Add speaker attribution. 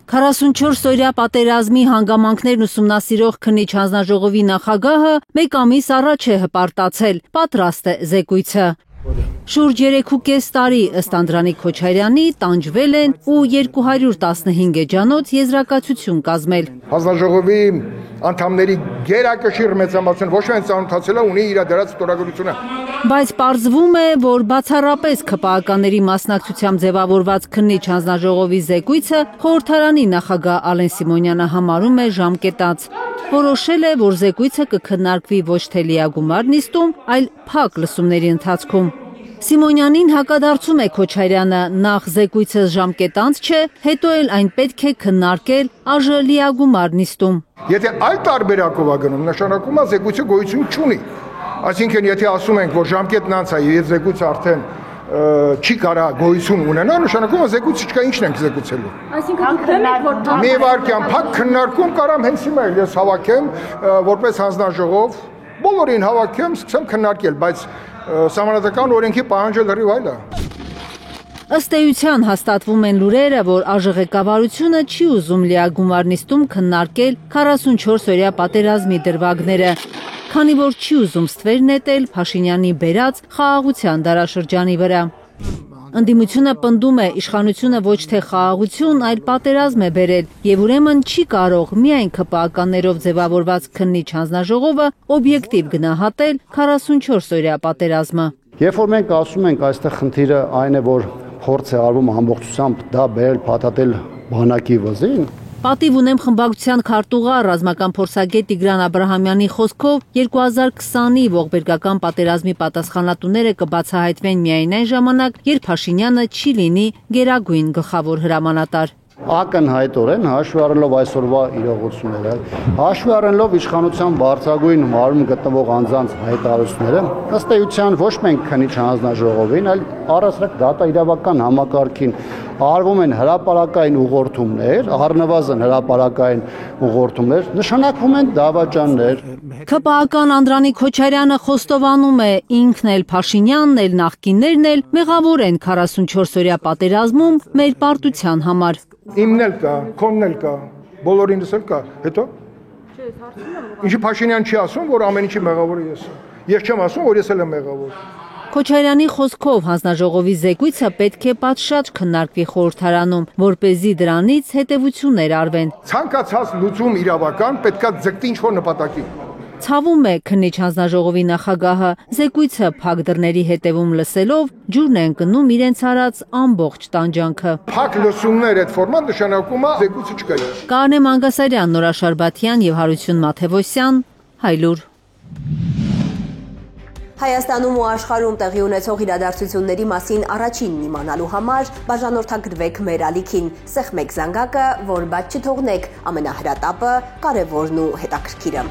Speaker 1: 44-օրյա պատերազմի հանգամանքներն ուսումնասիրող քննիչ հանձնաժողովի նախագահը մեկ ամիս առաջ է հպարտացել, պատրաստ է զեկույցը։ Շուրջ 3.5 տարի ըստ Անդրանիկ Քոչարյանի տանջվել են ու 215 էջանոց եզրակացություն կազմել։
Speaker 2: Հանձնաժողովի անդամների գերակշիռ մեծամասնությունը ոչ միայն ծանոթացել է, ունի իր դրած ստորագրությունը։
Speaker 1: Բայց պարզվում է, որ բացառապես ՔՊԱ-ականների մասնակցությամբ ձևավորված քննիչ հանձնաժողովի զեկույցը խորհրդարանի նախագահ Ալեն Սիմոնյանը համարում է ժամկետած։ Որոշել է, որ զեկույցը կքննարկվի ոչ թե լիագումար նիստում, այլ փակ լսումների ընթացքում։ Սիմոնյանին հակադարձում է Քոչարյանը, նախ զեկույցը ժամկետանց չէ, հետո էլ այն պետք է քննարկել ԱԺ լիագումար նիստում։
Speaker 2: Եթե այլ տարբերակով է գնում, նշանակում է զեկույցը գոյություն չունի։ Այսինքն, եթե ասում ենք, որ ժամկետն անց է եւ զեկույցը արդեն չի կարա գոյություն ունենա, նշանակում է զեկույցը չկա, ինչն ենք զեկուցելու։
Speaker 3: Այսինքն
Speaker 2: մի վարքյան փակ քննարկում կարամ հենց հիմա ես հավաքեմ որպես հանձնաժողով, բոլորին հավաքեմ, սկսեմ քննարկել, բայց Սահմանադրական օրենքի պահանջը լրիվ այլ է։
Speaker 1: Ըստ էության հաստատվում են լուրերը, որ ԱԺ ղեկավարությունը չի ուզում լիագումար նիստում քննարկել 44-օրյա պատերազմի դրվագները, քանի որ չի ուզում ստվեր նետել Փաշինյանի բերած խաղաղության դարաշրջանի վրա։ Ընդդիմությունը պնդում է, իշխանությունը ոչ թե խաղաղություն, այլ պատերազմ է բերել, եւ ուրեմն չի կարող միայն ՔՊԱ-ականներով ձևավորված քննիչ հանձնաժողովը օբյեկտիվ գնահատել 44-օրյա պատերազմը։
Speaker 4: Երբ որ մենք ասում ենք այստեղ խնդիրը այն է, որ փորձ է արվում ամբողջությամբ դա բերել փաթաթել բանակի վզին,
Speaker 1: Պատիվ ունեմ խմբակցության քարտուղար ռազմական փորձագետ Տիգրան Աբրահամյանի խոսքով 2020-ի ողբերգական պատերազմի պատասխանատուները կբացահայտվեն միայն այն ժամանակ, երբ Փաշինյանը չի լինի գերագույն գլխավոր հրամանատար։
Speaker 4: Ակնհայտորեն հաշվի առնելով այսօրվա իրողությունները, հաշվի առնելով իշխանության բարձրագույն մարմնում գտնվող անձանց հայտարարությունները, ըստ էության ոչ միայն քննիչ հանձնաժողովին, այլ առասարակ դատաիրավական համակարգին արվում են հրապարակային ուղղորդումներ, առնվազն հրապարակային ուղղորդումներ, նշանակվում են դավաճաններ։
Speaker 1: ՔՊԱ-ական Անդրանիկ Քոչարյանը խոստովանում է, ինքն էլ Փաշինյանն էլ նախկիններն էլ մեղավոր են 44-օրյա պատերազմում մեր պարտության համար։
Speaker 2: Իմն էլ կա, քոնն էլ կա, բոլորինս էլ կա, հետո։ Ինչի Փաշինյան չի ասում, որ ամեն ինչի մեղավորը ես եմ։ Ես չեմ ասում, որ ես էլ եմ մեղավոր։
Speaker 1: Քոչարյանի խոսքով հանձնաժողովի զեկույցը պետք է պատշաճ քննարկվի խորհրդարանում, որպեսզի դրանից հետևություններ արվեն։
Speaker 2: Ցանկացած լուծում իրավական պետքա ձգտի ինչ-որ նպատակի։
Speaker 1: Ցավում է քննիչ հանձնաժողովի նախագահը զեկույցը փակ դռների հետևում լսելով ջուրն է ընկնում իրենց արած ամբողջ տանջանքը։
Speaker 2: Փակ լսումներ այդ ֆորմատ նշանակում է զեկույցը չկա։
Speaker 1: Կարնե Մանգասարյան, Նորաշ Արբաթյան եւ Հարություն Մաթեւոսյան, Հայլուր։
Speaker 3: Հայաստանում ու աշխարհում տեղի ունեցող իրադարձությունների մասին առաջինն իմանալու համար բաժանորդագրվեք մեր ալիքին, սեղմեք զանգակը, որ բաց չթողնեք ամենահրատապը, կարևորն ու հետաքրքիրը։